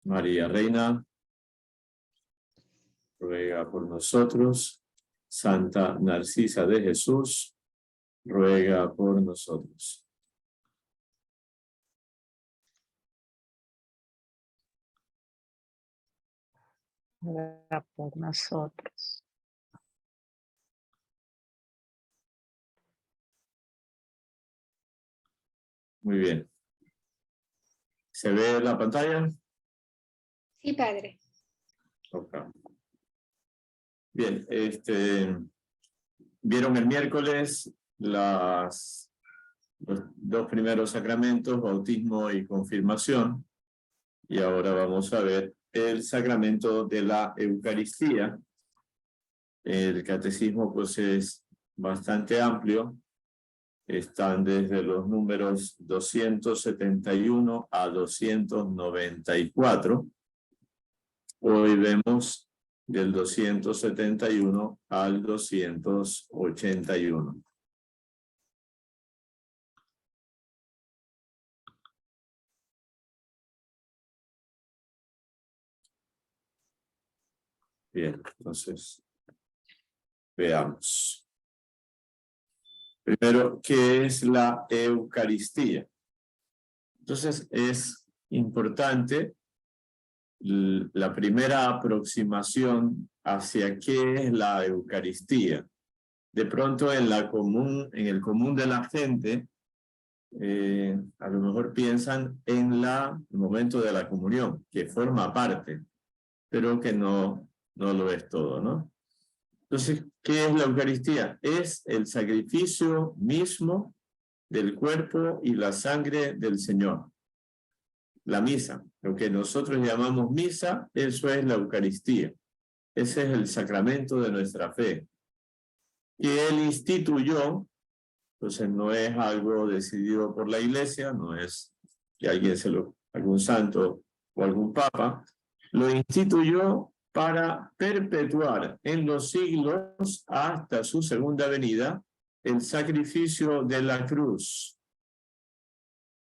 María Reina, ruega por nosotros. Santa Narcisa de Jesús, ruega por nosotros. Ruega por nosotros. Muy bien. ¿Se ve la pantalla? Sí, padre. Okay. Bien, vieron el miércoles los dos primeros sacramentos, bautismo y confirmación, y ahora vamos a ver el sacramento de la Eucaristía. El catecismo pues es bastante amplio, están desde los números 271 a 294. Hoy vemos del 271 al 281. Bien, entonces veamos. Primero, ¿qué es la Eucaristía? Entonces es importante la primera aproximación hacia qué es la Eucaristía. De pronto en el común de la gente, a lo mejor piensan en el momento de la comunión, que forma parte, pero que no lo es todo, ¿no? Entonces, ¿qué es la Eucaristía? Es el sacrificio mismo del cuerpo y la sangre del Señor. La misa, lo que nosotros llamamos misa, eso es la Eucaristía. Ese es el sacramento de nuestra fe. Y Él instituyó, entonces no es algo decidido por la Iglesia, no es que algún santo o algún papa, lo instituyó para perpetuar en los siglos hasta su segunda venida el sacrificio de la cruz,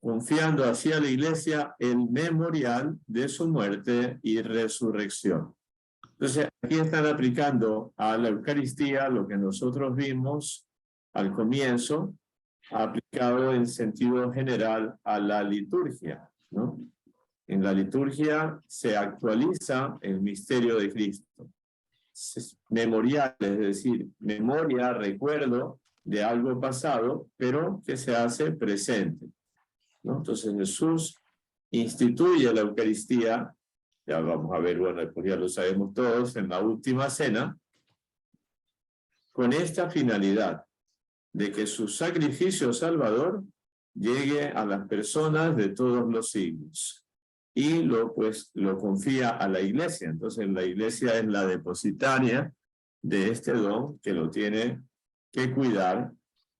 confiando hacia la Iglesia el memorial de su muerte y resurrección. Entonces, aquí están aplicando a la Eucaristía lo que nosotros vimos al comienzo, aplicado en sentido general a la liturgia, ¿no? En la liturgia se actualiza el misterio de Cristo. Memorial, es decir, memoria, recuerdo de algo pasado, pero que se hace presente, ¿no? Entonces Jesús instituye la Eucaristía, ya vamos a ver, bueno, pues ya lo sabemos todos, en la última cena, con esta finalidad de que su sacrificio salvador llegue a las personas de todos los siglos. Y lo confía a la Iglesia. Entonces la Iglesia es la depositaria de este don que lo tiene que cuidar.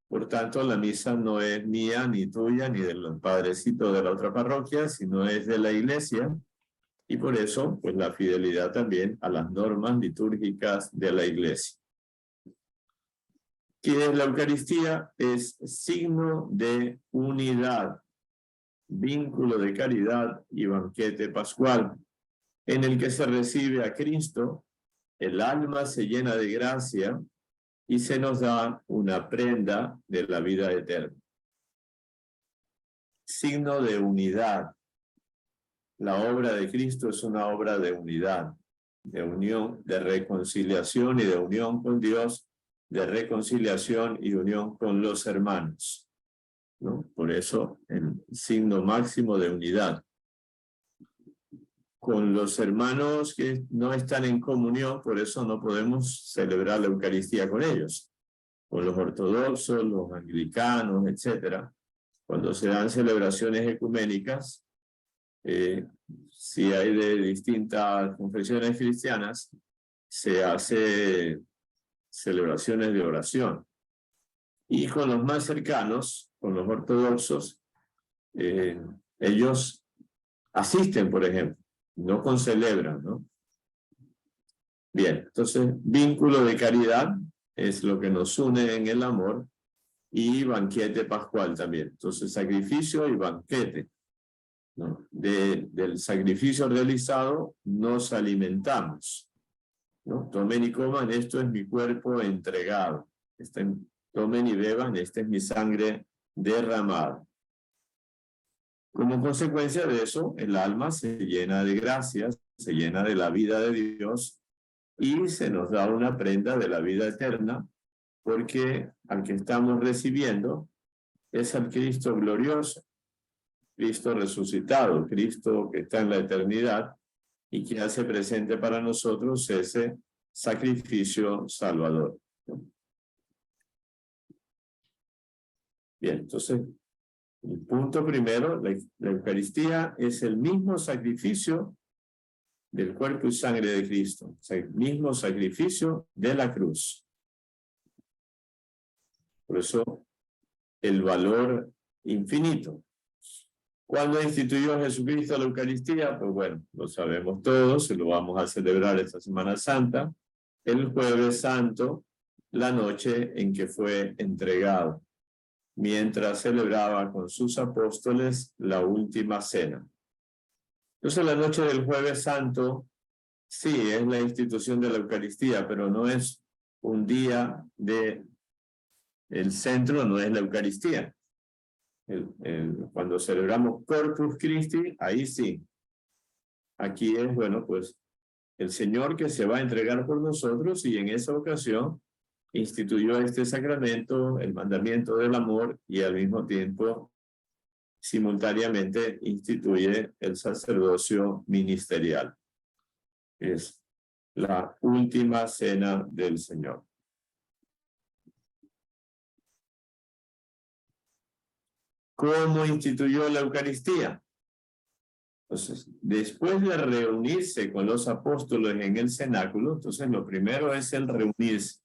Por tanto, la misa no es mía, ni tuya, ni del padrecito de la otra parroquia, sino es de la Iglesia. Y por eso, pues la fidelidad también a las normas litúrgicas de la Iglesia. ¿Qué es la Eucaristía? Es signo de unidad, vínculo de caridad y banquete pascual, en el que se recibe a Cristo, el alma se llena de gracia y se nos da una prenda de la vida eterna. Signo de unidad. La obra de Cristo es una obra de unidad, de unión, de reconciliación y de unión con Dios, de reconciliación y unión con los hermanos, ¿no? Por eso el signo máximo de unidad. Con los hermanos que no están en comunión, por eso no podemos celebrar la Eucaristía con ellos. Con los ortodoxos, los anglicanos, etc. Cuando se dan celebraciones ecuménicas, si hay de distintas confesiones cristianas, se hace celebraciones de oración. Y con los más cercanos, con los ortodoxos, ellos asisten, por ejemplo, no concelebran, ¿no? Bien, entonces, vínculo de caridad es lo que nos une en el amor, y banquete pascual también. Entonces, sacrificio y banquete. ¿no? Del sacrificio realizado nos alimentamos, ¿no? Tomen y coman, esto es mi cuerpo entregado. Tomen y beban, esta es mi sangre derramada. Como consecuencia de eso, el alma se llena de gracias, se llena de la vida de Dios y se nos da una prenda de la vida eterna, porque al que estamos recibiendo es al Cristo glorioso, Cristo resucitado, Cristo que está en la eternidad y que hace presente para nosotros ese sacrificio salvador. Bien, entonces, el punto primero, la Eucaristía es el mismo sacrificio del cuerpo y sangre de Cristo, o sea, el mismo sacrificio de la cruz. Por eso, el valor infinito. ¿Cuándo instituyó Jesucristo la Eucaristía? Pues bueno, lo sabemos todos, y lo vamos a celebrar esta Semana Santa, el Jueves Santo, la noche en que fue entregado, mientras celebraba con sus apóstoles la última cena. Entonces, la noche del Jueves Santo, sí, es la institución de la Eucaristía, pero no es un día el centro no es la Eucaristía. Cuando celebramos Corpus Christi, ahí sí. Aquí es, bueno, pues el Señor que se va a entregar por nosotros y en esa ocasión instituyó este sacramento, el mandamiento del amor y al mismo tiempo, simultáneamente, instituye el sacerdocio ministerial. Es la última cena del Señor. ¿Cómo instituyó la Eucaristía? Entonces, después de reunirse con los apóstoles en el cenáculo, entonces lo primero es el reunirse.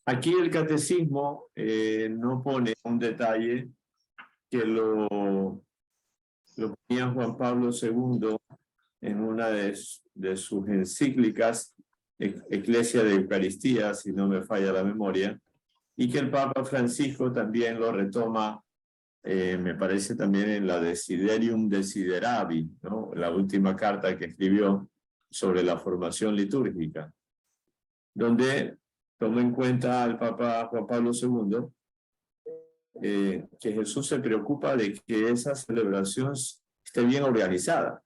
Aquí el catecismo no pone un detalle que lo ponía Juan Pablo II en una de sus encíclicas, Ecclesia de Eucaristía, si no me falla la memoria, y que el Papa Francisco también lo retoma, me parece también en la Desiderium Desideravi, ¿no? La última carta que escribió sobre la formación litúrgica, donde toma en cuenta al Papa Juan Pablo II que Jesús se preocupa de que esa celebración esté bien organizada,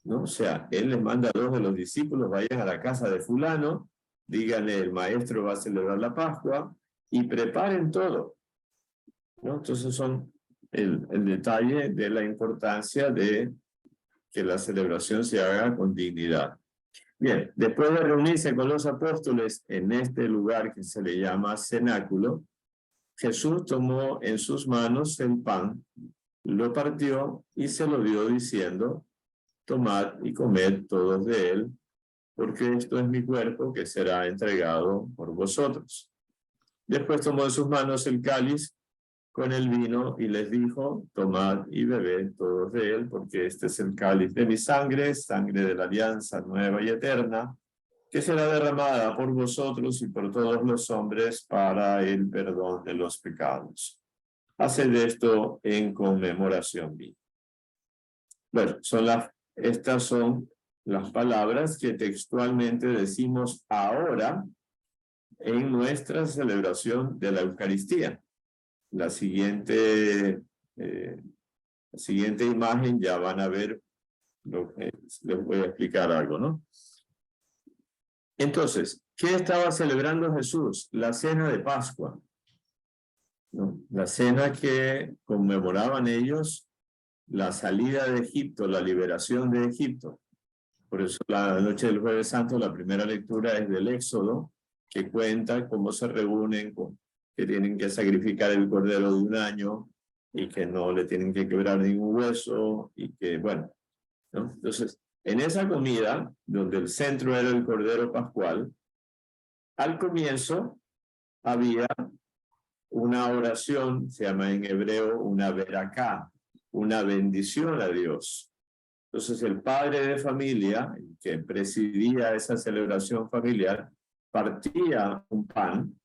¿no? O sea, él les manda a 2 de los discípulos, vayan a la casa de fulano, díganle, el maestro va a celebrar la Pascua, y preparen todo, ¿no? Entonces son el detalle de la importancia de que la celebración se haga con dignidad. Bien, después de reunirse con los apóstoles en este lugar que se le llama cenáculo, Jesús tomó en sus manos el pan, lo partió y se lo dio diciendo, tomad y comed todos de él, porque esto es mi cuerpo que será entregado por vosotros. Después tomó en sus manos el cáliz con el vino y les dijo, tomad y bebed todos de él, porque este es el cáliz de mi sangre, sangre de la alianza nueva y eterna, que será derramada por vosotros y por todos los hombres para el perdón de los pecados. Haced esto en conmemoración mía. Bueno, estas son las palabras que textualmente decimos ahora en nuestra celebración de la Eucaristía. La siguiente imagen ya van a ver, les voy a explicar algo, ¿no? Entonces, ¿qué estaba celebrando Jesús? La cena de Pascua, ¿no? La cena que conmemoraban ellos, la salida de Egipto, la liberación de Egipto. Por eso la noche del Jueves Santo, la primera lectura es del Éxodo, que cuenta cómo se reúnen, que tienen que sacrificar el cordero de 1 año y que no le tienen que quebrar ningún hueso y que, bueno, ¿no? Entonces, en esa comida, donde el centro era el cordero pascual, al comienzo había una oración, se llama en hebreo una veraká, una bendición a Dios. Entonces el padre de familia, que presidía esa celebración familiar, partía un pan,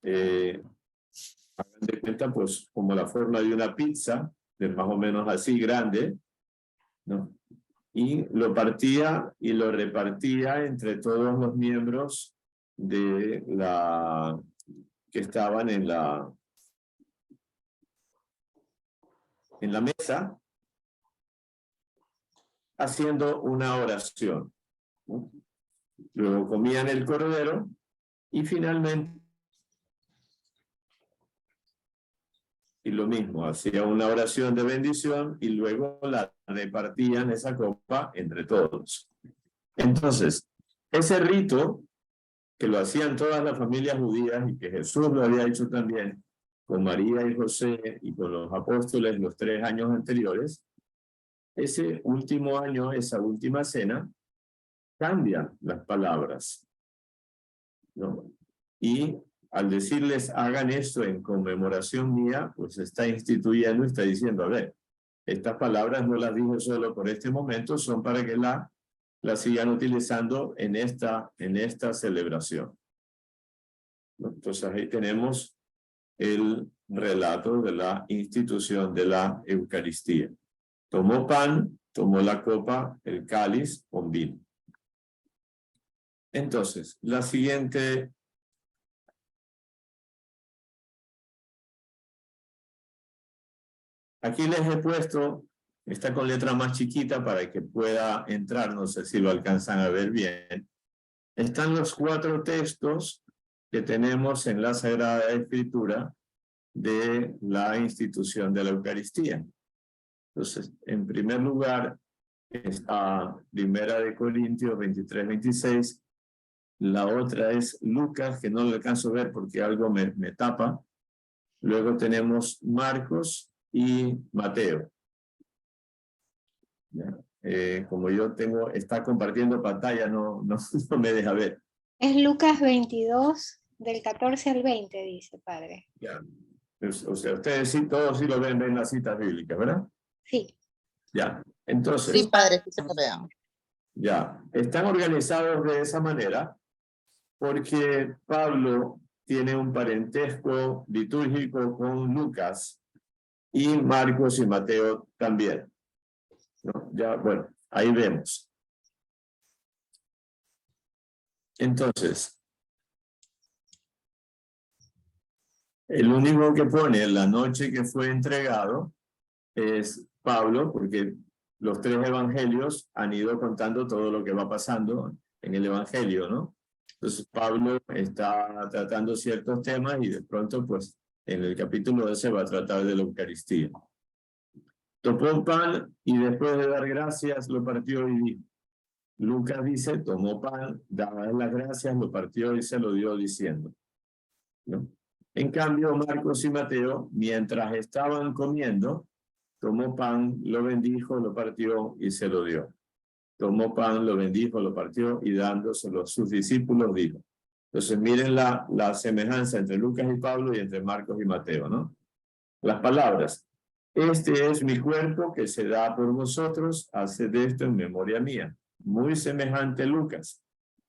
hagan de cuenta, pues como la forma de una pizza, de más o menos así grande, ¿no? Y lo partía y lo repartía entre todos los miembros de que estaban en la mesa, haciendo una oración, ¿no? Luego comían el cordero y finalmente, y lo mismo, hacía una oración de bendición y luego la repartían esa copa entre todos. Entonces, ese rito que lo hacían todas las familias judías y que Jesús lo había hecho también con María y José y con los apóstoles los 3 años anteriores, ese último año, esa última cena, cambian las palabras, ¿no? Y al decirles hagan esto en conmemoración mía, pues está instituyendo, está diciendo, a ver, estas palabras no las digo solo por este momento, son para que la sigan utilizando en esta celebración, ¿no? Entonces ahí tenemos el relato de la institución de la Eucaristía. Tomó pan, tomó la copa, el cáliz con vino. Entonces, la siguiente. Aquí les he puesto, está con letra más chiquita para que pueda entrar, no sé si lo alcanzan a ver bien. Están los 4 textos que tenemos en la Sagrada Escritura de la institución de la Eucaristía. Entonces, en primer lugar, está 1 Corintios 23-26. La otra es Lucas, que no lo alcanzo a ver porque algo me tapa. Luego tenemos Marcos y Mateo. Como yo está compartiendo pantalla, no me deja ver. Es Lucas 22, del 14 al 20, dice, padre. Ya. O sea, ustedes sí, todos sí lo ven las citas bíblicas, ¿verdad? Sí. Ya. Entonces. Sí, padre, que se lo vean. Ya. Están organizados de esa manera porque Pablo tiene un parentesco litúrgico con Lucas y Marcos y Mateo también, ¿no? Ya, bueno, ahí vemos. Entonces, el único que pone la noche que fue entregado es Pablo, porque los 3 evangelios han ido contando todo lo que va pasando en el evangelio, ¿no? Entonces Pablo está tratando ciertos temas y de pronto, pues, en el capítulo 12 va a tratar de la Eucaristía. Tomó pan y después de dar gracias lo partió y dijo. Lucas dice, tomó pan, daba las gracias, lo partió y se lo dio diciendo, ¿no? En cambio, Marcos y Mateo, mientras estaban comiendo, tomó pan, lo bendijo, lo partió y se lo dio. Tomó pan, lo bendijo, lo partió y dándoselo a sus discípulos dijo. Entonces miren la semejanza entre Lucas y Pablo y entre Marcos y Mateo, ¿no? Las palabras. Este es mi cuerpo que se da por vosotros, haced esto en memoria mía. Muy semejante a Lucas.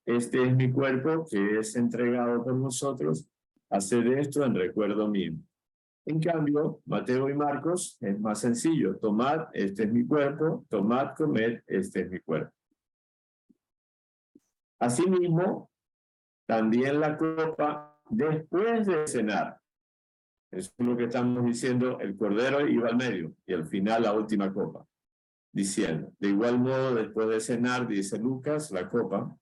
Este es mi cuerpo que es entregado por vosotros, haced esto en recuerdo mío. En cambio, Mateo y Marcos es más sencillo. Tomad, este es mi cuerpo, tomad, comed, este es mi cuerpo. Asimismo, también la copa después de cenar. Eso es lo que estamos diciendo, el cordero iba al medio y al final la última copa. Diciendo, de igual modo, después de cenar, dice Lucas, la copa.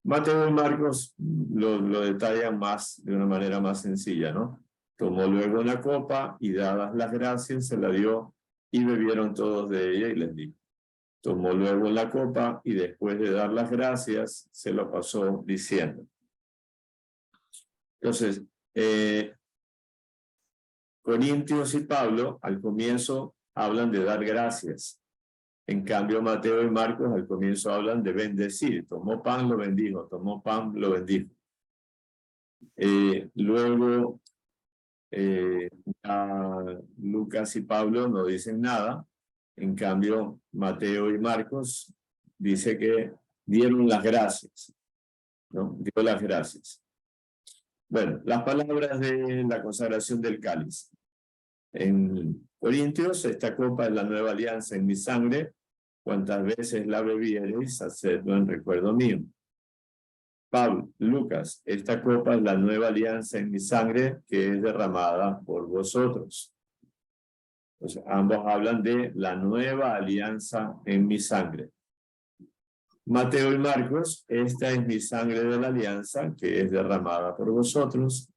Mateo y Marcos lo detallan más, de una manera más sencilla, ¿no? Tomó luego una copa y dadas las gracias se la dio y bebieron todos de ella y les dijo. Tomó luego la copa y después de dar las gracias se lo pasó diciendo. Entonces, Corintios y Pablo al comienzo hablan de dar gracias. En cambio, Mateo y Marcos al comienzo hablan de bendecir. Tomó pan, lo bendijo. Tomó pan, lo bendijo. Luego, Lucas y Pablo no dicen nada. En cambio, Mateo y Marcos dice que dieron las gracias, ¿no? Dio las gracias. Bueno, las palabras de la consagración del cáliz. en Corintios, esta copa es la nueva alianza en mi sangre, cuantas veces la bebiereis, hacedlo en recuerdo mío. Pablo, Lucas, esta copa es la nueva alianza en mi sangre que es derramada por vosotros. Entonces, ambos hablan de la nueva alianza en mi sangre. Mateo y Marcos, esta es mi sangre de la alianza que es derramada por vosotros.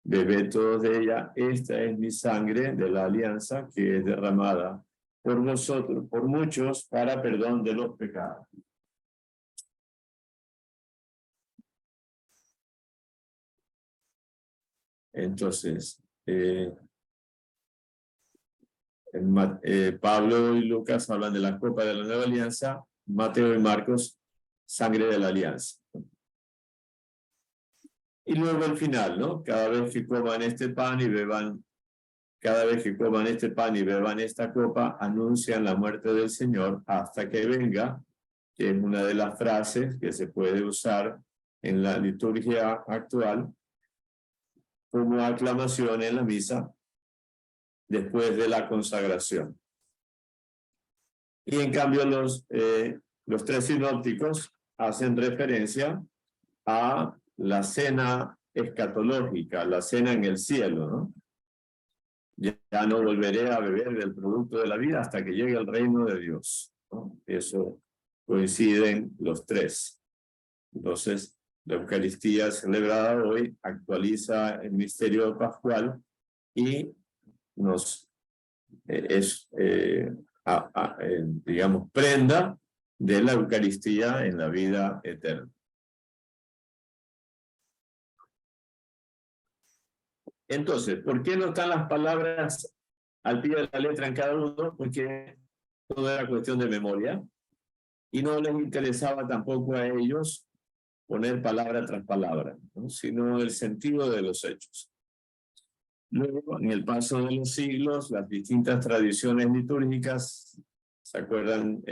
Bebed todos de ella, esta es mi sangre de la alianza que es derramada por vosotros, por muchos, para perdón de los pecados. Entonces, Pablo y Lucas hablan de la copa de la nueva alianza, Mateo y Marcos, sangre de la alianza. Y luego al final, ¿no? Cada vez que coman este pan y beban, cada vez que coman este pan y beban esta copa, anuncian la muerte del Señor hasta que venga, que es una de las frases que se puede usar en la liturgia actual como aclamación en la misa después de la consagración. Y en cambio los tres sinópticos hacen referencia a la cena escatológica, la cena en el cielo, ¿no? Ya no volveré a beber del producto de la vida hasta que llegue el reino de Dios, ¿no? Eso coinciden los tres. Entonces, la Eucaristía celebrada hoy actualiza el misterio pascual y nos digamos, prenda de la Eucaristía en la vida eterna. Entonces, ¿por qué no están las palabras al pie de la letra en cada uno? Porque todo era cuestión de memoria y no les interesaba tampoco a ellos poner palabra tras palabra, ¿no? Sino el sentido de los hechos. Luego, en el paso de los siglos, las distintas tradiciones litúrgicas, ¿se acuerdan?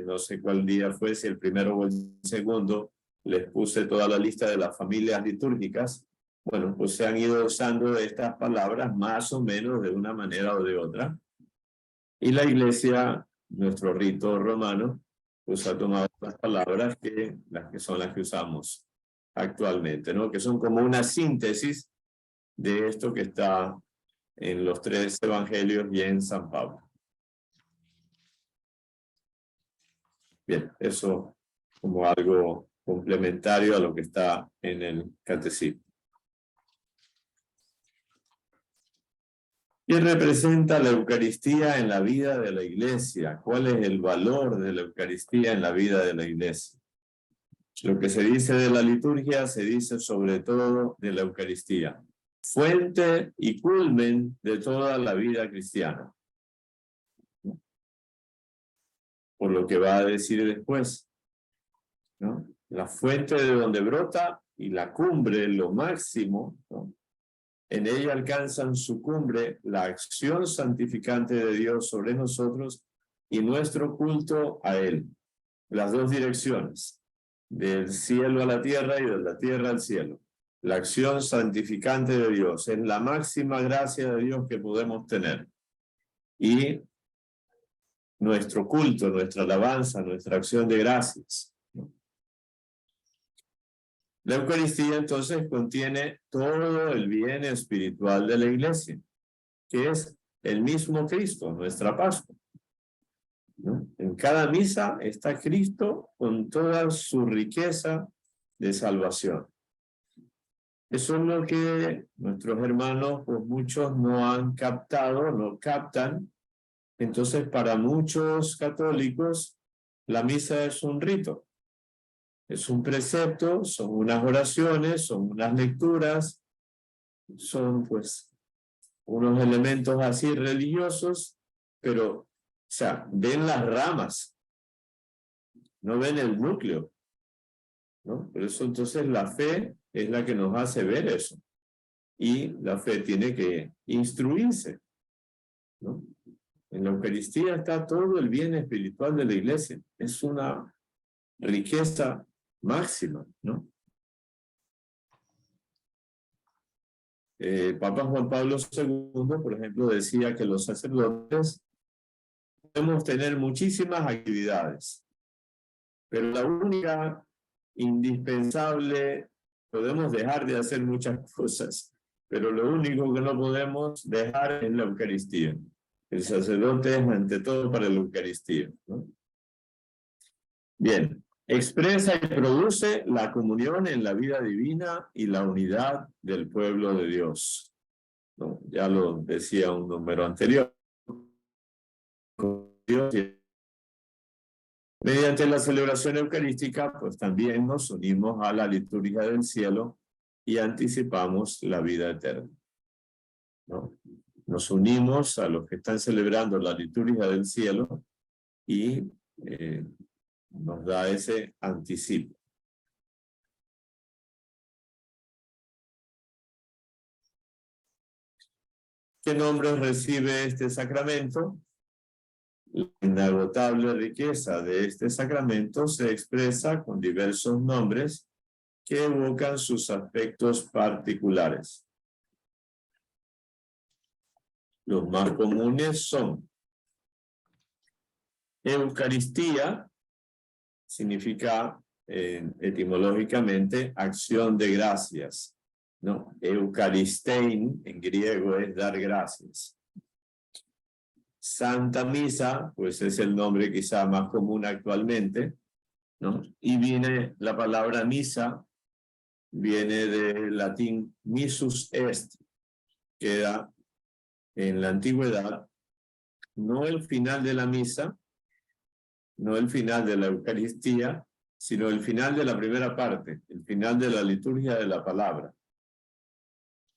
No sé cuál día fue, si el primero o el segundo, les puse toda la lista de las familias litúrgicas. Bueno, pues se han ido usando estas palabras más o menos de una manera o de otra. Y la Iglesia, nuestro rito romano, pues ha tomado las palabras las que son las que usamos actualmente, ¿no? Que son como una síntesis de esto que está en los tres evangelios y en San Pablo. Bien, eso como algo complementario a lo que está en el catecismo. ¿Qué representa la Eucaristía en la vida de la Iglesia? ¿Cuál es el valor de la Eucaristía en la vida de la Iglesia? Lo que se dice de la liturgia se dice sobre todo de la Eucaristía. Fuente y culmen de toda la vida cristiana. Por lo que va a decir después, ¿no? La fuente de donde brota y la cumbre, lo máximo, ¿no? En ella alcanzan su cumbre la acción santificante de Dios sobre nosotros y nuestro culto a Él. Las dos direcciones, del cielo a la tierra y de la tierra al cielo. La acción santificante de Dios es la máxima gracia de Dios que podemos tener. Y nuestro culto, nuestra alabanza, nuestra acción de gracias. La Eucaristía entonces contiene todo el bien espiritual de la Iglesia, que es el mismo Cristo, nuestra Pascua, ¿no? En cada misa está Cristo con toda su riqueza de salvación. Eso es lo que nuestros hermanos, pues muchos no han captado, no captan. Entonces, para muchos católicos, la misa es un rito. Es un precepto, son unas oraciones, son unas lecturas, son pues unos elementos así religiosos, pero, o sea, ven las ramas, no ven el núcleo, ¿no? Por eso entonces la fe es la que nos hace ver eso. Y la fe tiene que instruirse, ¿no? En la Eucaristía está todo el bien espiritual de la Iglesia. Es una riqueza máxima, ¿no? Papa Juan Pablo II, por ejemplo, decía que los sacerdotes podemos tener muchísimas actividades, pero la única indispensable, podemos dejar de hacer muchas cosas, pero lo único que no podemos dejar es la Eucaristía. El sacerdote es ante todo para la Eucaristía, ¿no? Bien, expresa y produce la comunión en la vida divina y la unidad del pueblo de Dios, ¿no? Ya lo decía un número anterior. Mediante la celebración eucarística, pues también nos unimos a la liturgia del cielo y anticipamos la vida eterna, ¿no? Nos unimos a los que están celebrando la liturgia del cielo y nos da ese anticipo. ¿Qué nombres recibe este sacramento? La inagotable riqueza de este sacramento se expresa con diversos nombres que evocan sus aspectos particulares. Los más comunes son Eucaristía, significa etimológicamente acción de gracias, ¿no? Eucaristein en griego es dar gracias. Santa Misa, pues es el nombre quizá más común actualmente, ¿no? Y viene la palabra misa, viene del latín missus est, que era en la antigüedad no el final de la misa, no el final de la Eucaristía, sino el final de la primera parte, el final de la liturgia de la palabra.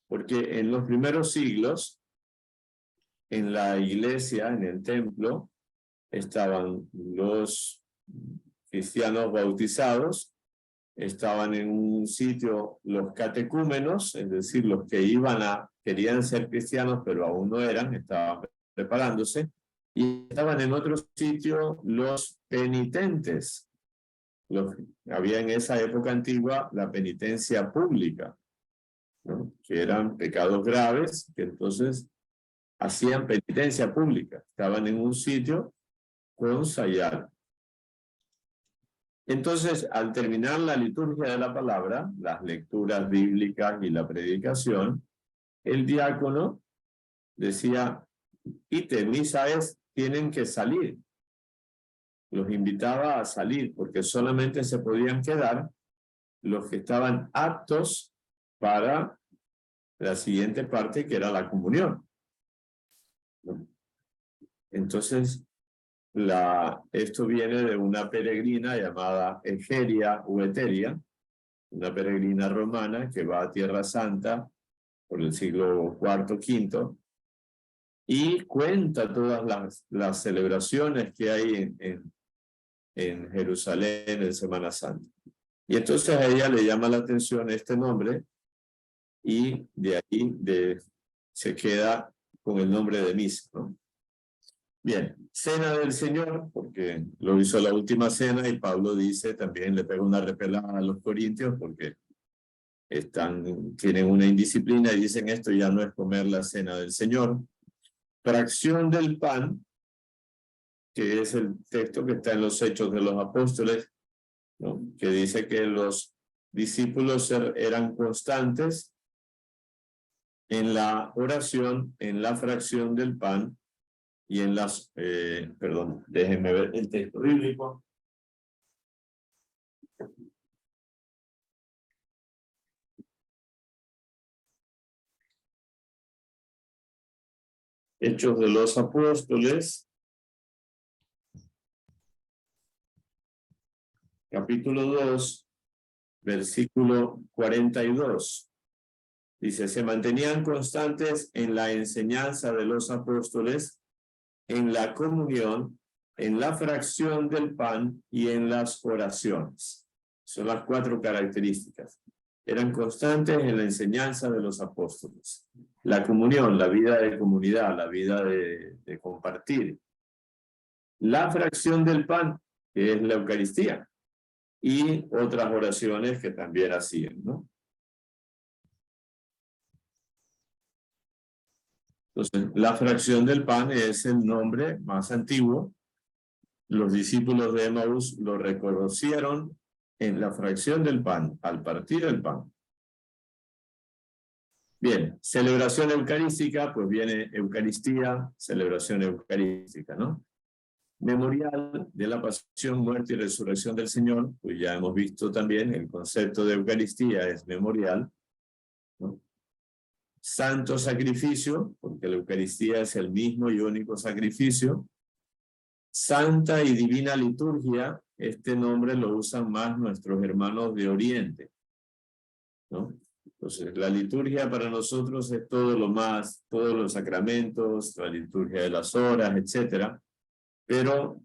Porque en los primeros siglos, en la iglesia, en el templo, estaban los cristianos bautizados, estaban en un sitio los catecúmenos, es decir, los que querían ser cristianos, pero aún no eran, estaban preparándose, y estaban en otro sitio los penitentes. Había en esa época antigua la penitencia pública, ¿no? Que eran pecados graves, que entonces hacían penitencia pública, estaban en un sitio con sayal. Entonces, al terminar la liturgia de la palabra, las lecturas bíblicas y la predicación, el diácono decía, ite, misa es, tienen que salir. Los invitaba a salir, porque solamente se podían quedar los que estaban aptos para la siguiente parte, que era la comunión. Entonces, esto viene de una peregrina llamada Egeria u Eteria, una peregrina romana que va a Tierra Santa por el siglo IV, V, y cuenta todas las celebraciones que hay en Jerusalén en Semana Santa. Y entonces a ella le llama la atención este nombre y de ahí se queda con el nombre de misa, ¿no? Bien, Cena del Señor, porque lo hizo la última cena y Pablo dice, también le pega una repelada a los corintios porque tienen una indisciplina y dicen esto ya no es comer la Cena del Señor. Fracción del pan, que es el texto que está en los Hechos de los Apóstoles, ¿no? Que dice que los discípulos eran constantes en la oración, en la fracción del pan y en déjenme ver el texto bíblico. Hechos de los Apóstoles, capítulo 2, versículo 42. Dice, se mantenían constantes en la enseñanza de los apóstoles, en la comunión, en la fracción del pan y en las oraciones. Son las 4 características. Eran constantes en la enseñanza de los apóstoles. La comunión, la vida de comunidad, la vida de compartir. La fracción del pan, que es la Eucaristía. Y otras oraciones que también hacían, ¿no? Entonces, la fracción del pan es el nombre más antiguo. Los discípulos de Emaús lo reconocieron en la fracción del pan, al partir el pan. Bien, celebración eucarística, pues viene Eucaristía, celebración eucarística, ¿no? Memorial de la pasión, muerte y resurrección del Señor, pues ya hemos visto también el concepto de Eucaristía es memorial, ¿no? Santo sacrificio, porque la Eucaristía es el mismo y único sacrificio. Santa y divina liturgia, este nombre lo usan más nuestros hermanos de Oriente, ¿no? Entonces, la liturgia para nosotros es todo lo más, todos los sacramentos, la liturgia de las horas, etcétera. Pero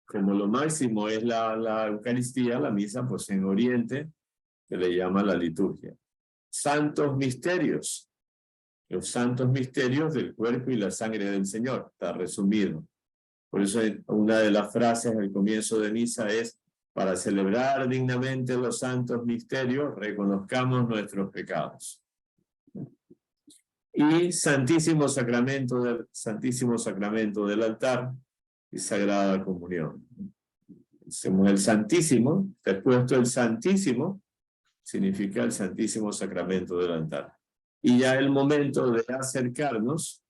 como lo máximo es la Eucaristía, la misa, pues en Oriente se le llama la liturgia. Santos misterios, los santos misterios del cuerpo y la sangre del Señor, está resumido. Por eso una de las frases al comienzo de misa es: para celebrar dignamente los santos misterios, reconozcamos nuestros pecados. Y Santísimo Sacramento del altar y Sagrada Comunión. Hacemos el Santísimo, después el Santísimo, significa el Santísimo Sacramento del altar. Y ya el momento de acercarnos,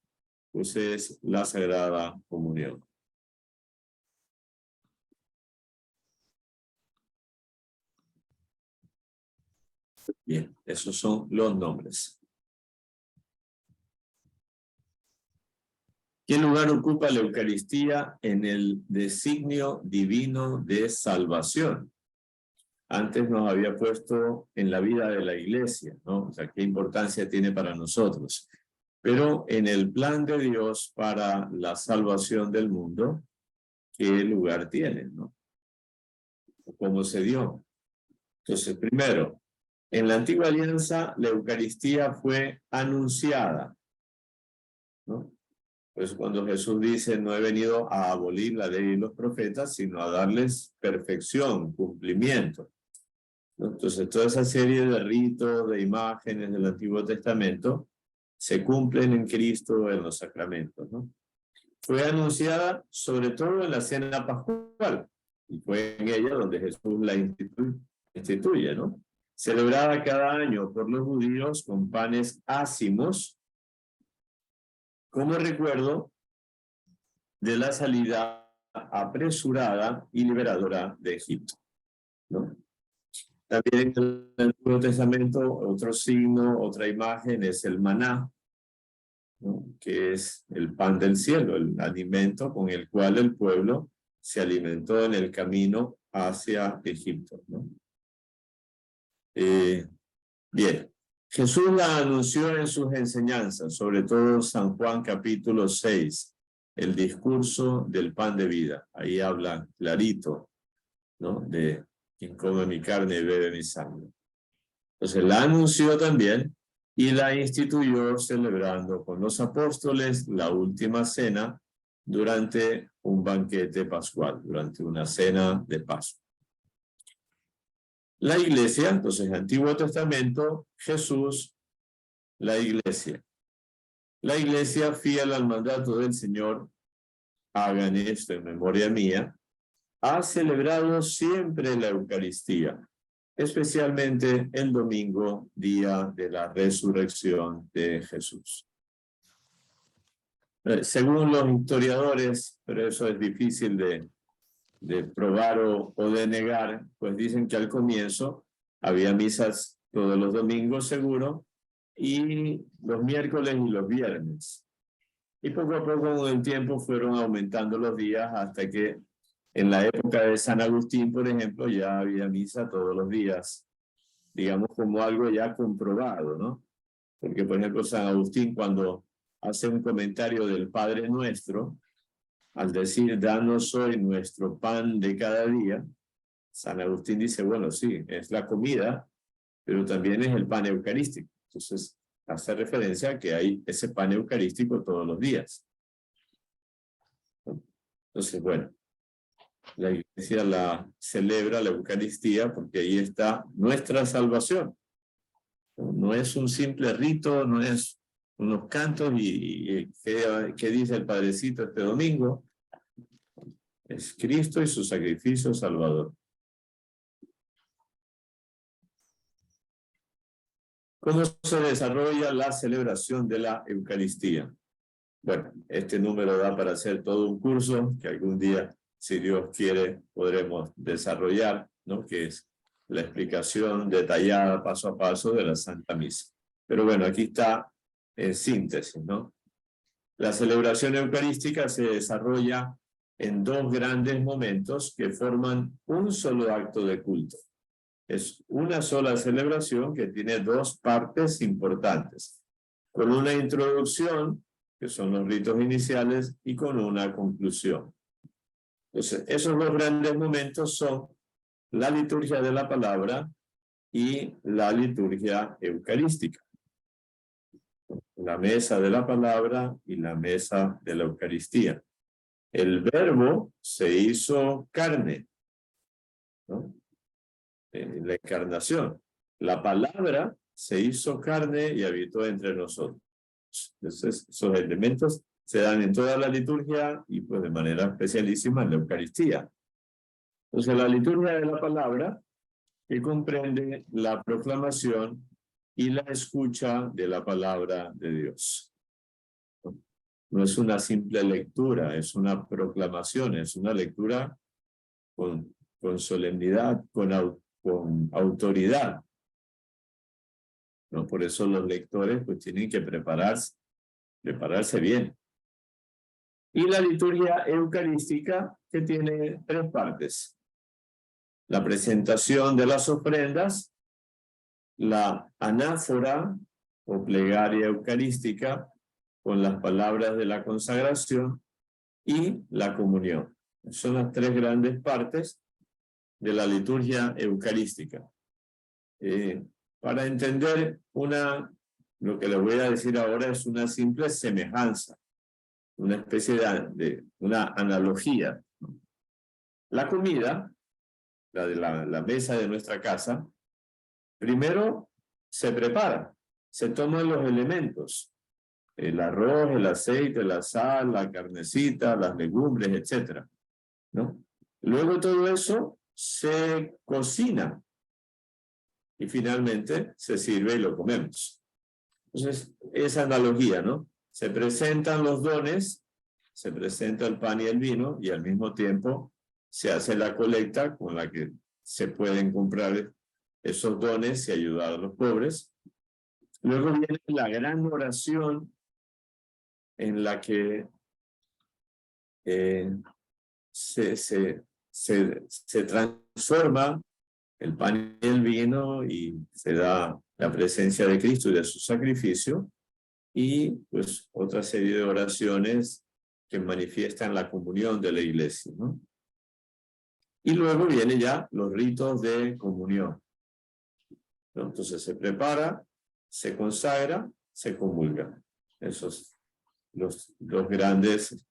pues es la Sagrada Comunión. Bien, esos son los nombres. ¿Qué lugar ocupa la Eucaristía en el designio divino de salvación? Antes nos había puesto en la vida de la Iglesia, ¿no? O sea, qué importancia tiene para nosotros. Pero en el plan de Dios para la salvación del mundo, ¿qué lugar tiene, no? ¿Cómo se dio? Entonces, primero, en la antigua alianza, la Eucaristía fue anunciada, ¿no? Pues cuando Jesús dice, no he venido a abolir la ley y los profetas, sino a darles perfección, cumplimiento, ¿no? Entonces, toda esa serie de ritos, de imágenes del Antiguo Testamento, se cumplen en Cristo en los sacramentos, ¿no? Fue anunciada sobre todo en la cena pascual, y fue en ella donde Jesús la instituye, ¿no? Celebrada cada año por los judíos con panes ácimos, como recuerdo de la salida apresurada y liberadora de Egipto, ¿no? También en el Antiguo Testamento, otro signo, otra imagen es el maná, ¿no? Que es el pan del cielo, el alimento con el cual el pueblo se alimentó en el camino hacia Egipto, ¿no? Bien, Jesús la anunció en sus enseñanzas, sobre todo San Juan capítulo 6, el discurso del pan de vida. Ahí habla clarito, ¿no? De quien come mi carne y bebe mi sangre. Entonces la anunció también y la instituyó celebrando con los apóstoles la última cena durante un banquete pascual, durante una cena de Pascua. La iglesia, entonces, Antiguo Testamento, Jesús, la iglesia. La iglesia, fiel al mandato del Señor, hagan esto en memoria mía, ha celebrado siempre la Eucaristía, especialmente el domingo, día de la resurrección de Jesús. Según los historiadores, pero eso es difícil de probar o de negar, pues dicen que al comienzo había misas todos los domingos seguro y los miércoles y los viernes. Y poco a poco con el tiempo fueron aumentando los días hasta que en la época de San Agustín, por ejemplo, ya había misa todos los días, digamos como algo ya comprobado, ¿no? Porque, por ejemplo, San Agustín cuando hace un comentario del Padre Nuestro, al decir, danos hoy nuestro pan de cada día, San Agustín dice, bueno, sí, es la comida, pero también es el pan eucarístico. Entonces, hace referencia a que hay ese pan eucarístico todos los días. Entonces, bueno, la iglesia la celebra la Eucaristía porque ahí está nuestra salvación. No es un simple rito, no es unos cantos y ¿qué dice el Padrecito este domingo? Es Cristo y su sacrificio salvador. ¿Cómo se desarrolla la celebración de la Eucaristía? Bueno, este número da para hacer todo un curso que algún día, si Dios quiere, podremos desarrollar, ¿no? Que es la explicación detallada paso a paso de la Santa Misa. Pero bueno, aquí está en síntesis, ¿no? La celebración eucarística se desarrolla en dos grandes momentos que forman un solo acto de culto. Es una sola celebración que tiene dos partes importantes, con una introducción, que son los ritos iniciales, y con una conclusión. Entonces, esos dos grandes momentos son la liturgia de la palabra y la liturgia eucarística. La mesa de la palabra y la mesa de la Eucaristía. El verbo se hizo carne, ¿no? La encarnación. La palabra se hizo carne y habitó entre nosotros. Entonces, esos elementos se dan en toda la liturgia y pues de manera especialísima en la Eucaristía. Entonces, la liturgia de la palabra, que comprende la proclamación y la escucha de la palabra de Dios. No es una simple lectura, es una proclamación, es una lectura con solemnidad, con autoridad. ¿No? Por eso los lectores pues tienen que prepararse bien. Y la liturgia eucarística, que tiene tres partes: la presentación de las ofrendas, la anáfora o plegaria eucarística con las palabras de la consagración y la comunión. Son las tres grandes partes de la liturgia eucarística. Para entender lo que les voy a decir ahora es una simple semejanza, una especie de una analogía. La comida, la de la mesa de nuestra casa, primero se prepara, se toman los elementos, el arroz, el aceite, la sal, la carnecita, las legumbres, etc., ¿no? Luego todo eso se cocina y finalmente se sirve y lo comemos. Entonces, esa analogía, ¿no? Se presentan los dones, se presenta el pan y el vino y al mismo tiempo se hace la colecta con la que se pueden comprar esos dones y ayudar a los pobres. Luego viene la gran oración en la que se transforma el pan y el vino y se da la presencia de Cristo y de su sacrificio, y pues otra serie de oraciones que manifiestan la comunión de la iglesia, ¿no? Y luego vienen ya los ritos de comunión, ¿no? Entonces se prepara, se consagra, se comulga. Esos los grandes.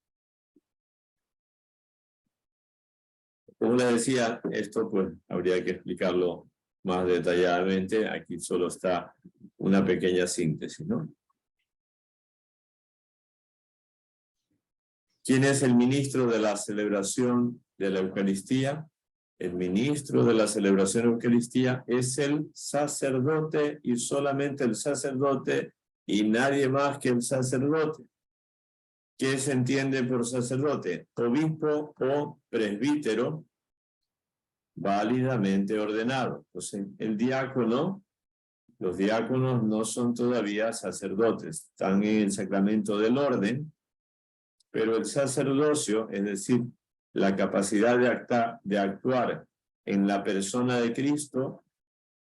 Como les decía, esto pues habría que explicarlo más detalladamente. Aquí solo está una pequeña síntesis, ¿no? ¿Quién es el ministro de la celebración de la Eucaristía? El ministro de la celebración de la Eucaristía es el sacerdote y solamente el sacerdote y nadie más que el sacerdote. ¿Qué se entiende por sacerdote? Obispo o presbítero válidamente ordenado. Entonces, el diácono, los diáconos no son todavía sacerdotes, están en el sacramento del orden, pero el sacerdocio, es decir, la capacidad de actuar en la persona de Cristo,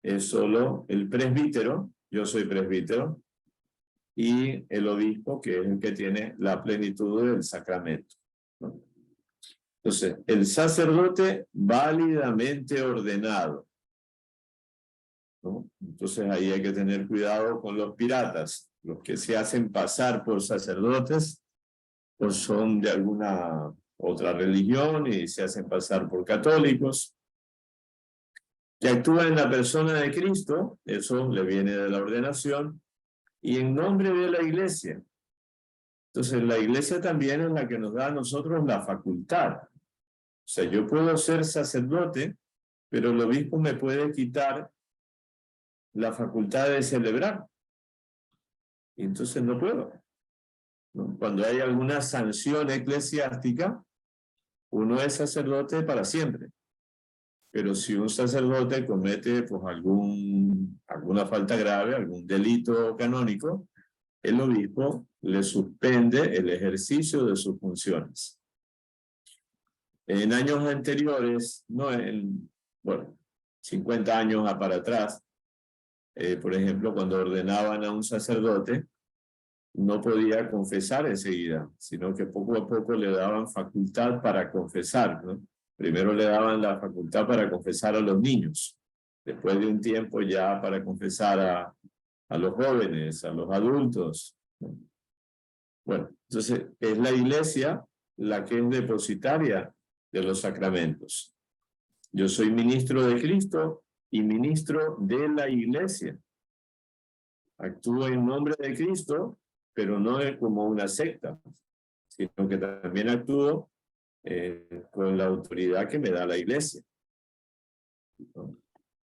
es solo el presbítero, yo soy presbítero, y el obispo, que es el que tiene la plenitud del sacramento, ¿no? Entonces, el sacerdote válidamente ordenado, ¿no? Entonces ahí hay que tener cuidado con los piratas, los que se hacen pasar por sacerdotes, o son de alguna otra religión y se hacen pasar por católicos, que actúan en la persona de Cristo, eso le viene de la ordenación, y en nombre de la iglesia. Entonces, la iglesia también es la que nos da a nosotros la facultad. O sea, yo puedo ser sacerdote, pero el obispo me puede quitar la facultad de celebrar. Y entonces no puedo, ¿no? Cuando hay alguna sanción eclesiástica, uno es sacerdote para siempre. Pero si un sacerdote comete pues, alguna falta grave, algún delito canónico, el obispo le suspende el ejercicio de sus funciones. En años anteriores, bueno, 50 años para atrás, por ejemplo, cuando ordenaban a un sacerdote, no podía confesar enseguida, sino que poco a poco le daban facultad para confesar, ¿no? Primero le daban la facultad para confesar a los niños, después de un tiempo ya para confesar a los jóvenes, a los adultos, ¿no? Bueno, entonces es la iglesia la que es depositaria de los sacramentos. Yo soy ministro de Cristo y ministro de la iglesia. Actúo en nombre de Cristo, pero no es como una secta, sino que también actúo con la autoridad que me da la iglesia, ¿no?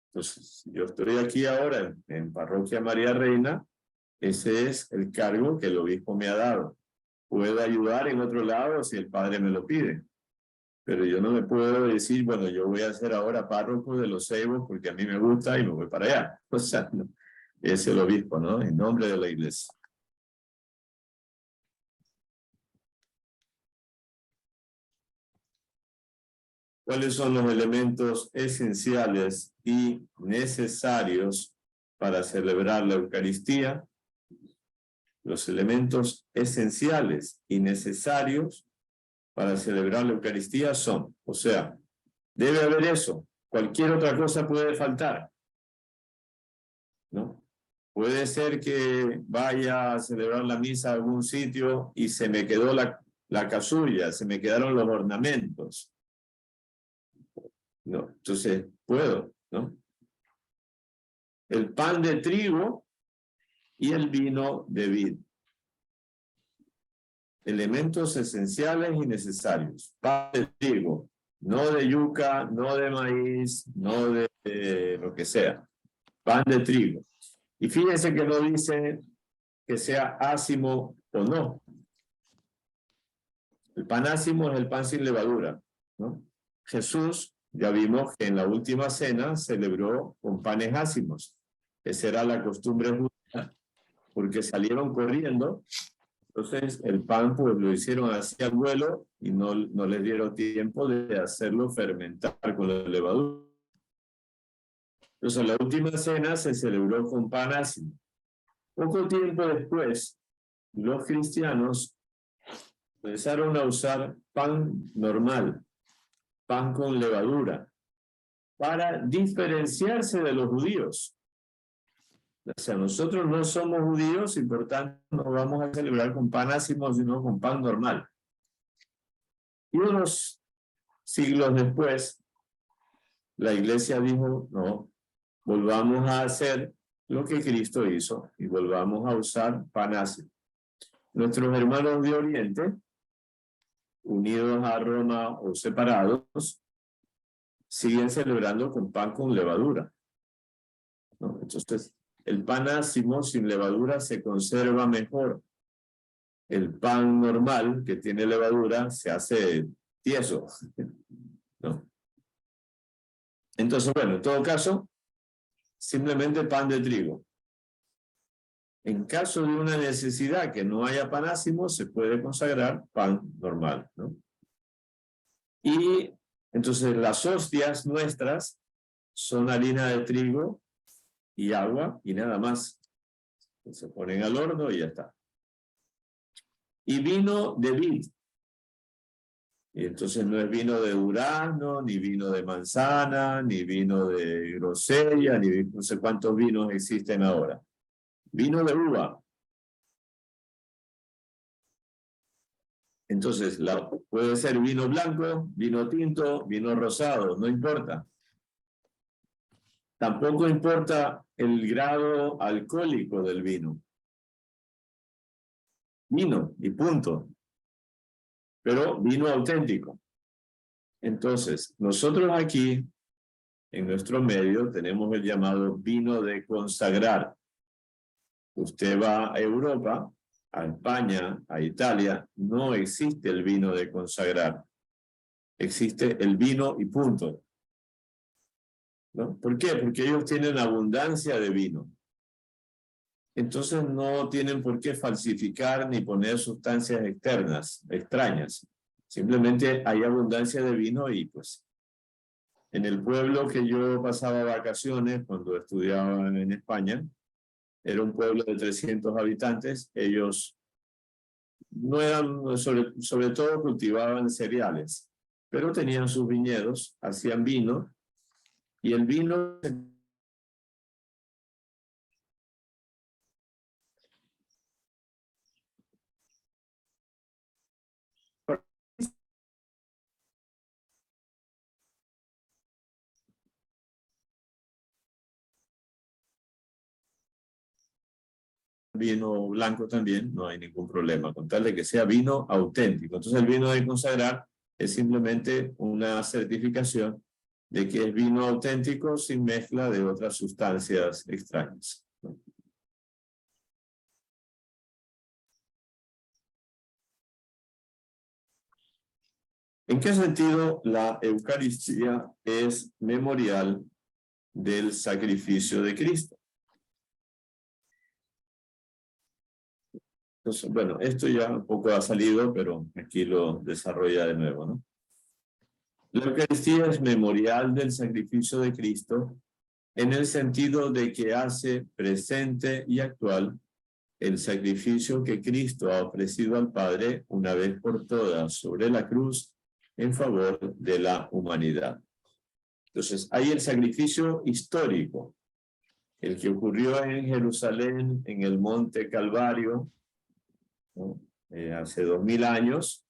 Entonces, yo estoy aquí ahora en Parroquia María Reina, ese es el cargo que el obispo me ha dado. Puedo ayudar en otro lado si el padre me lo pide, pero yo no me puedo decir, bueno, yo voy a ser ahora párroco de los Ceibos porque a mí me gusta y me voy para allá. O sea, no, es el obispo, ¿no? En nombre de la iglesia. ¿Cuáles son los elementos esenciales y necesarios para celebrar la Eucaristía? Los elementos esenciales y necesarios para celebrar la Eucaristía son, o sea, debe haber eso. Cualquier otra cosa puede faltar, ¿no? Puede ser que vaya a celebrar la misa a algún sitio y se me quedó la casulla, se me quedaron los ornamentos. No, entonces puedo, ¿no? El pan de trigo y el vino de vid. Elementos esenciales y necesarios. Pan de trigo, no de yuca, no de maíz, no de lo que sea. Pan de trigo. Y fíjense que no dice que sea ácimo o no. El pan ácimo es el pan sin levadura, ¿no? Jesús, ya vimos que en la última cena celebró con panes ácimos. Esa era la costumbre judía, porque salieron corriendo. Entonces el pan pues lo hicieron así al vuelo y no les dieron tiempo de hacerlo fermentar con la levadura. Entonces la última cena se celebró con pan ácimo. Poco tiempo después, los cristianos empezaron a usar pan normal, pan con levadura, para diferenciarse de los judíos. O sea, nosotros no somos judíos y por tanto no vamos a celebrar con pan ácimo, sino con pan normal. Y unos siglos después, la iglesia dijo, no, volvamos a hacer lo que Cristo hizo y volvamos a usar pan ácimo. Nuestros hermanos de Oriente, unidos a Roma o separados, siguen celebrando con pan con levadura, ¿no? Entonces, el pan ácimo sin levadura se conserva mejor. El pan normal que tiene levadura se hace tieso, ¿no? Entonces, bueno, en todo caso, simplemente pan de trigo. En caso de una necesidad que no haya pan ácimo, se puede consagrar pan normal, ¿no? Y entonces las hostias nuestras son harina de trigo y agua y nada más. Se ponen al horno y ya está. Y vino de vid. Y entonces no es vino de durazno, ni vino de manzana, ni vino de grosella, ni no sé cuántos vinos existen ahora. Vino de uva. Entonces, puede ser vino blanco, vino tinto, vino rosado, no importa. Tampoco importa el grado alcohólico del vino. vino y punto. Pero vino auténtico. Entonces, nosotros aquí, en nuestro medio, tenemos el llamado vino de consagrar. Usted va a Europa, a España, a Italia, no existe el vino de consagrar. Existe el vino y punto. ¿No? ¿Por qué? Porque ellos tienen abundancia de vino. Entonces no tienen por qué falsificar ni poner sustancias externas, extrañas. Simplemente hay abundancia de vino y pues en el pueblo que yo pasaba vacaciones cuando estudiaba en España, era un pueblo de 300 habitantes, ellos no eran, sobre todo cultivaban cereales, pero tenían sus viñedos, hacían vino y el vino vino blanco también, no hay ningún problema, con tal de que sea vino auténtico. Entonces el vino de consagrar es simplemente una certificación de que es vino auténtico sin mezcla de otras sustancias extrañas. ¿En qué sentido la Eucaristía es memorial del sacrificio de Cristo? Entonces, bueno, esto ya un poco ha salido, pero aquí lo desarrolla de nuevo, ¿no? La Eucaristía es memorial del sacrificio de Cristo en el sentido de que hace presente y actual el sacrificio que Cristo ha ofrecido al Padre una vez por todas sobre la cruz en favor de la humanidad. Entonces, hay el sacrificio histórico, el que ocurrió en Jerusalén, en el monte Calvario, ¿no? Hace 2000 años,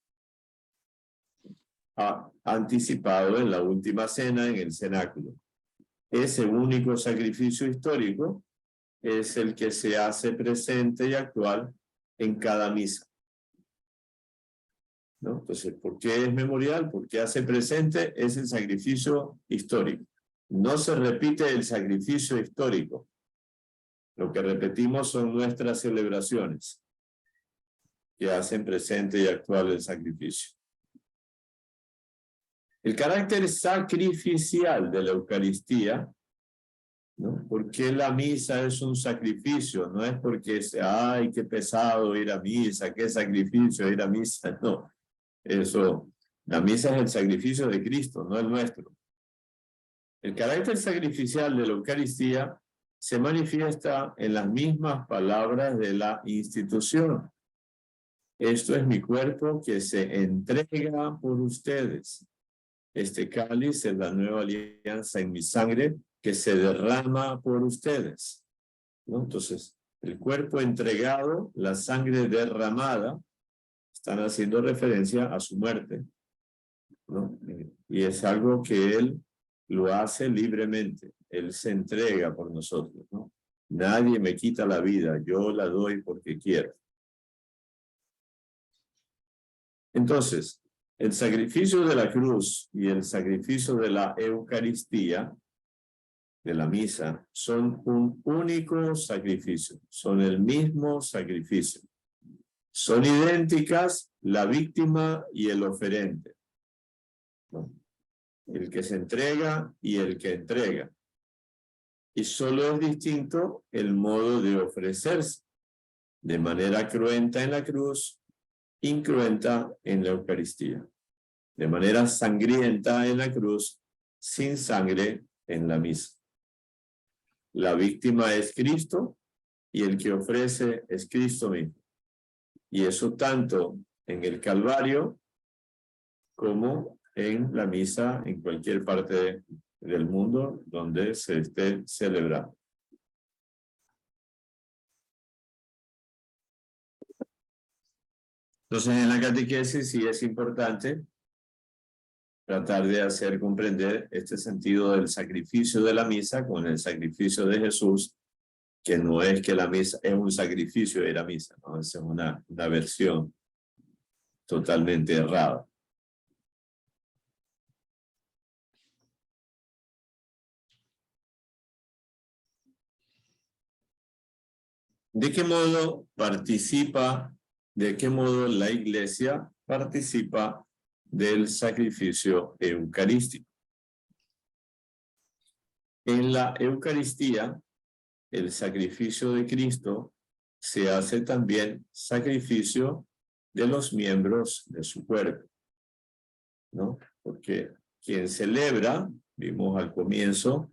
anticipado en la última cena en el cenáculo. Ese único sacrificio histórico es el que se hace presente y actual en cada misa, ¿no? Entonces, ¿por qué es memorial? Porque hace presente es el sacrificio histórico. No se repite el sacrificio histórico. Lo que repetimos son nuestras celebraciones que hacen presente y actual el sacrificio. El carácter sacrificial de la Eucaristía, ¿no? Porque la misa es un sacrificio, no es porque ay, qué pesado ir a misa, qué sacrificio ir a misa, no. Eso, la misa es el sacrificio de Cristo, no el nuestro. El carácter sacrificial de la Eucaristía se manifiesta en las mismas palabras de la institución. Esto es mi cuerpo que se entrega por ustedes. Este cáliz es la nueva alianza en mi sangre que se derrama por ustedes, ¿no? Entonces, el cuerpo entregado, la sangre derramada, están haciendo referencia a su muerte, ¿no? Y es algo que Él lo hace libremente. Él se entrega por nosotros, ¿no? Nadie me quita la vida, yo la doy porque quiero. Entonces, el sacrificio de la cruz y el sacrificio de la Eucaristía, de la misa, son un único sacrificio, son el mismo sacrificio. Son idénticas la víctima y el oferente, ¿no? El que se entrega y el que entrega. Y solo es distinto el modo de ofrecerse, de manera cruenta en la cruz, incruenta en la Eucaristía. De manera sangrienta en la cruz, sin sangre en la misa. La víctima es Cristo y el que ofrece es Cristo mismo. Y eso tanto en el Calvario como en la misa en cualquier parte del mundo donde se esté celebrando. Entonces, en la catequesis sí es importante tratar de hacer comprender este sentido del sacrificio de la misa con el sacrificio de Jesús que no es que la misa es un sacrificio de la misa, ¿no? Esa es una versión totalmente errada. ¿De qué modo la iglesia participa del sacrificio eucarístico? En la Eucaristía, el sacrificio de Cristo se hace también sacrificio de los miembros de su cuerpo, ¿no? Porque quien celebra, vimos al comienzo,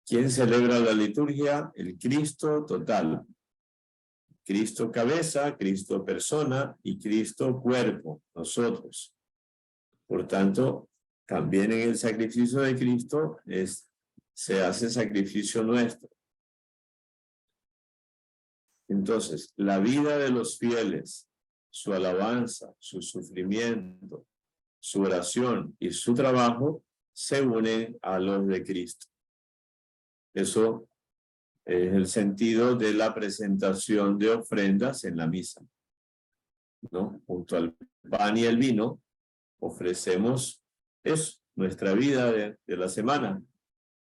quien celebra la liturgia, el Cristo total. Cristo cabeza, Cristo persona y Cristo cuerpo, nosotros. Por tanto, también en el sacrificio de Cristo se hace sacrificio nuestro. Entonces, la vida de los fieles, su alabanza, su sufrimiento, su oración y su trabajo se unen a los de Cristo. Eso es el sentido de la presentación de ofrendas en la misa, ¿no? Junto al pan y el vino, ofrecemos nuestra vida de la semana,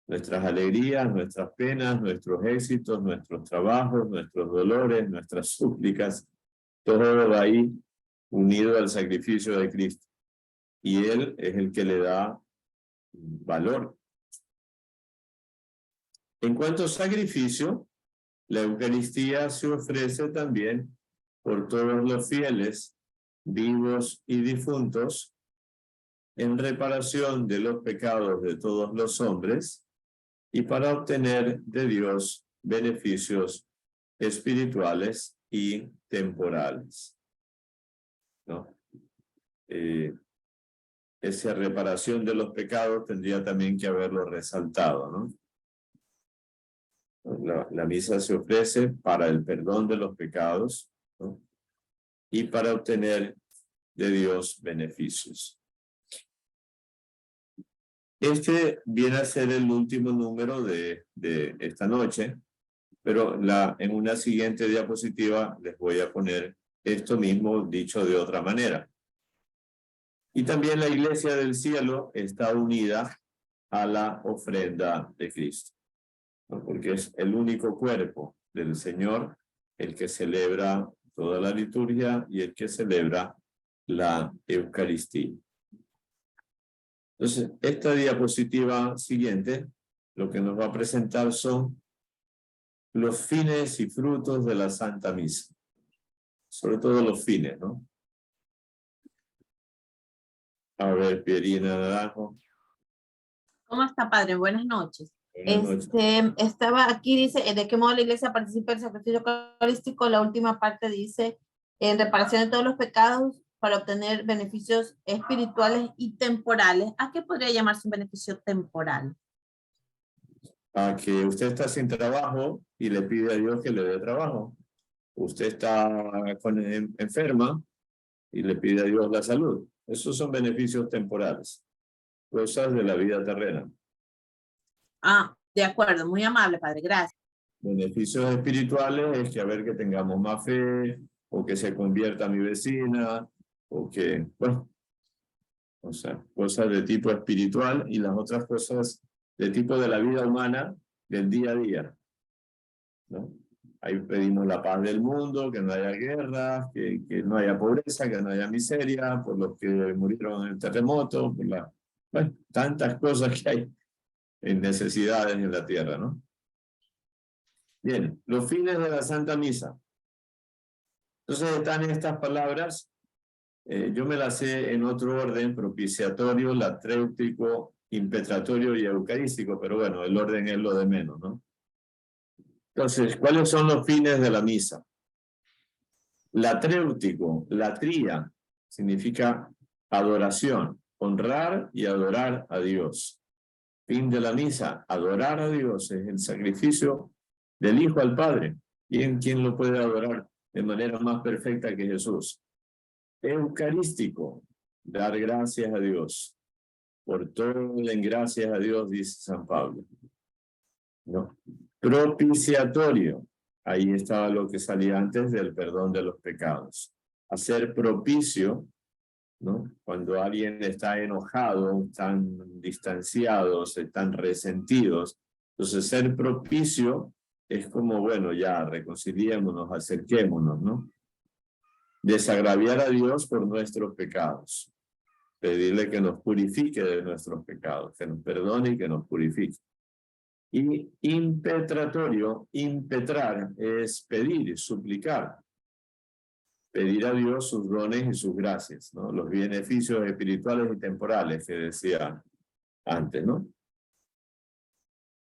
nuestras alegrías, nuestras penas, nuestros éxitos, nuestros trabajos, nuestros dolores, nuestras súplicas, todo va ahí unido al sacrificio de Cristo. Y Él es el que le da valor. En cuanto a sacrificio, la Eucaristía se ofrece también por todos los fieles, vivos y difuntos, en reparación de los pecados de todos los hombres y para obtener de Dios beneficios espirituales y temporales, ¿no? Esa reparación de los pecados tendría también que haberlo resaltado, ¿no? La misa se ofrece para el perdón de los pecados, ¿no? Y para obtener de Dios beneficios. Este viene a ser el último número de esta noche, pero en una siguiente diapositiva les voy a poner esto mismo dicho de otra manera. Y también la Iglesia del Cielo está unida a la ofrenda de Cristo, ¿no? Porque es el único cuerpo del Señor el que celebra toda la liturgia y el que celebra la Eucaristía. Entonces, esta diapositiva siguiente, lo que nos va a presentar son los fines y frutos de la Santa Misa. Sobre todo los fines, ¿no? A ver, Pierina Naranjo. ¿Cómo está, padre? Buenas noches. Buenas noches. Estaba aquí, dice, ¿de qué modo la iglesia participa del sacrificio eucarístico? La última parte dice, en reparación de todos los pecados para obtener beneficios espirituales y temporales. ¿A qué podría llamarse un beneficio temporal? A que usted está sin trabajo y le pide a Dios que le dé trabajo. Usted está enferma y le pide a Dios la salud. Esos son beneficios temporales, cosas de la vida terrena. Ah, de acuerdo, muy amable, padre, gracias. Beneficios espirituales es que a ver que tengamos más fe, o que se convierta mi vecina, o que, bueno, o sea, cosas de tipo espiritual y las otras cosas de tipo de la vida humana del día a día, ¿no? Ahí pedimos la paz del mundo, que no haya guerras, que no haya pobreza, que no haya miseria, por los que murieron en el terremoto, por bueno, tantas cosas que hay en necesidades en la tierra, ¿no? Bien, los fines de la Santa Misa. Entonces están estas palabras, yo me las sé en otro orden: propiciatorio, latréutico, impetratorio y eucarístico, pero bueno, el orden es lo de menos, ¿no? Entonces, ¿cuáles son los fines de la misa? Latréutico, latría, significa adoración, honrar y adorar a Dios. Fin de la misa, adorar a Dios, es el sacrificio del Hijo al Padre. ¿Quién lo puede adorar de manera más perfecta que Jesús? Eucarístico, dar gracias a Dios. Por todo den gracias a Dios, dice San Pablo, ¿no? Propiciatorio, ahí estaba lo que salía antes del perdón de los pecados. Hacer propicio, ¿no? Cuando alguien está enojado, están distanciados, están resentidos. Entonces, ser propicio es como, bueno, ya reconciliémonos, acerquémonos, ¿no? Desagraviar a Dios por nuestros pecados. Pedirle que nos purifique de nuestros pecados, que nos perdone y que nos purifique. Y impetratorio, impetrar, es pedir, suplicar. Pedir a Dios sus dones y sus gracias, ¿no? Los beneficios espirituales y temporales que decía antes, ¿no?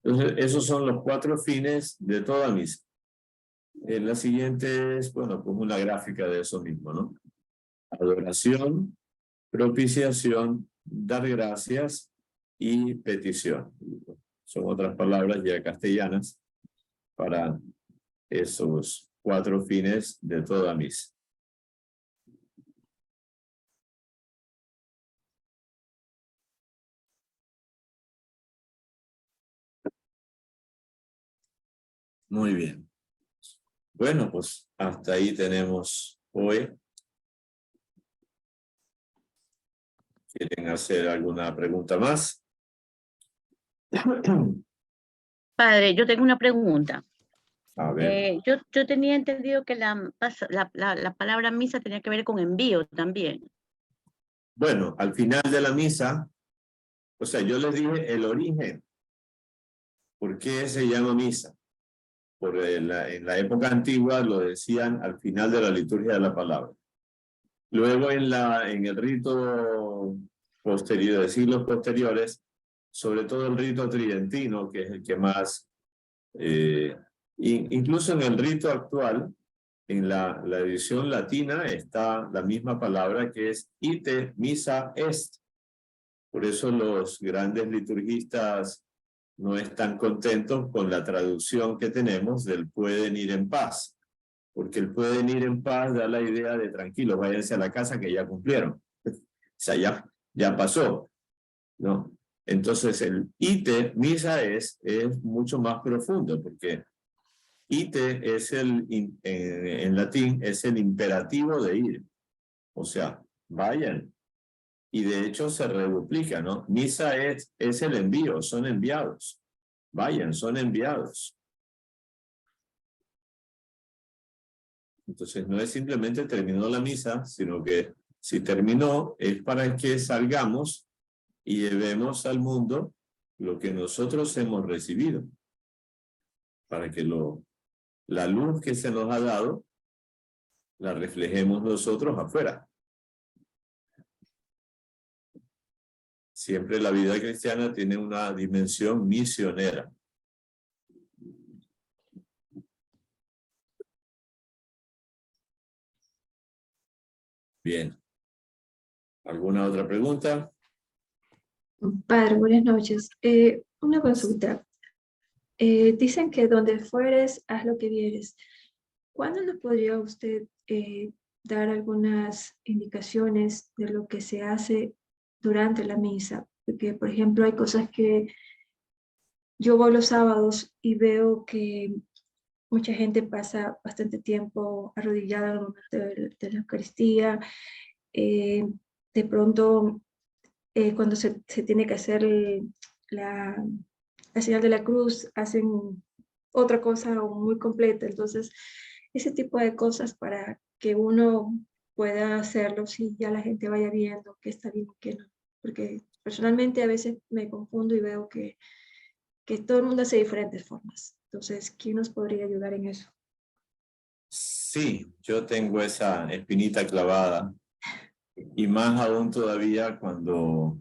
Entonces, esos son los 4 fines de toda misa. La siguiente es, bueno, como una gráfica de eso mismo, ¿no? Adoración, propiciación, dar gracias y petición. Son otras palabras ya castellanas para esos 4 fines de toda misa. Muy bien. Bueno, pues hasta ahí tenemos hoy. ¿Quieren hacer alguna pregunta más? Padre, yo tengo una pregunta. A ver. Yo tenía entendido que la palabra misa tenía que ver con envío también. Bueno, al final de la misa, o sea, yo les dije el origen. ¿Por qué se llama misa? Porque en la época antigua lo decían al final de la liturgia de la palabra. Luego en el rito posterior, de siglos posteriores, sobre todo el rito tridentino, que es el que más, incluso en el rito actual, en la edición latina está la misma palabra que es ite missa est. Por eso los grandes liturgistas no están contentos con la traducción que tenemos del pueden ir en paz, porque el pueden ir en paz da la idea de tranquilos, váyanse a la casa que ya cumplieron. O sea, ya pasó, ¿no? Entonces el ite, misa es mucho más profundo, porque ite es en latín es el imperativo de ir. O sea, vayan. Y de hecho se reduplica, ¿no? Misa es el envío, son enviados. Vayan, son enviados. Entonces no es simplemente terminó la misa, sino que si terminó es para que salgamos y llevemos al mundo lo que nosotros hemos recibido. Para que la luz que se nos ha dado la reflejemos nosotros afuera. Siempre la vida cristiana tiene una dimensión misionera. Bien. ¿Alguna otra pregunta? Padre, buenas noches. Una consulta. Dicen que donde fueres, haz lo que vieres. ¿Cuándo nos podría usted dar algunas indicaciones de lo que se hace durante la misa? Porque, por ejemplo, hay cosas que yo voy los sábados y veo que mucha gente pasa bastante tiempo arrodillada al momento de la Eucaristía. De pronto, cuando se tiene que hacer la señal de la cruz, hacen otra cosa muy completa. Entonces, ese tipo de cosas para que uno pueda hacerlo si ya la gente vaya viendo qué está bien y qué no. Porque personalmente a veces me confundo y veo que todo el mundo hace diferentes formas. Entonces, ¿quién nos podría ayudar en eso? Sí, yo tengo esa espinita clavada. Y más aún todavía cuando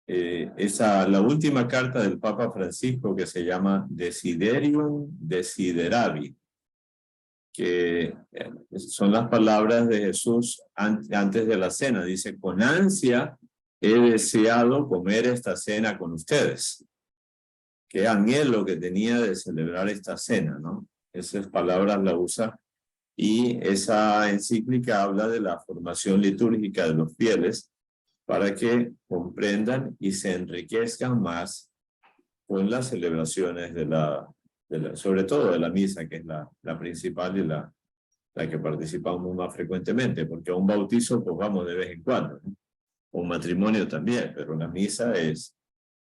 la última carta del Papa Francisco que se llama Desiderium Desideravi, que son las palabras de Jesús antes de la cena. Dice, con ansia he deseado comer esta cena con ustedes. Qué anhelo que tenía de celebrar esta cena, ¿no? Esas palabras la usa. Y esa encíclica habla de la formación litúrgica de los fieles para que comprendan y se enriquezcan más con las celebraciones de la sobre todo de la misa, que es la principal y la que participamos más frecuentemente, porque a un bautizo pues vamos de vez en cuando, ¿no? Un matrimonio también, pero la misa es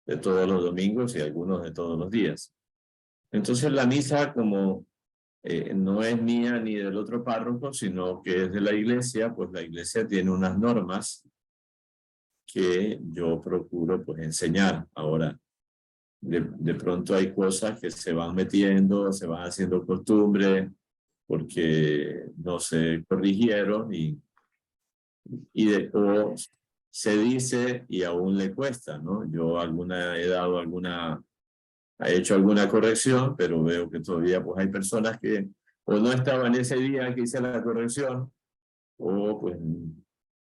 de todos los domingos y algunos de todos los días. Entonces la misa, como no es mía ni del otro párroco, sino que es de la iglesia, pues la iglesia tiene unas normas que yo procuro pues enseñar. Ahora, de pronto hay cosas que se van metiendo, se van haciendo costumbre, porque no se corrigieron o se dice y aún le cuesta, ¿no? Yo he hecho alguna corrección, pero veo que todavía pues hay personas que o no estaban ese día que hice la corrección, o pues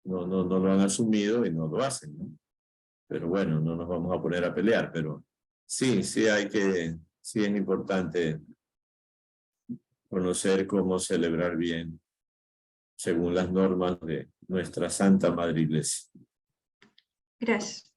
no lo han asumido y no lo hacen, ¿no? Pero bueno, no nos vamos a poner a pelear, pero sí es importante conocer cómo celebrar bien según las normas de nuestra Santa Madre Iglesia. Gracias.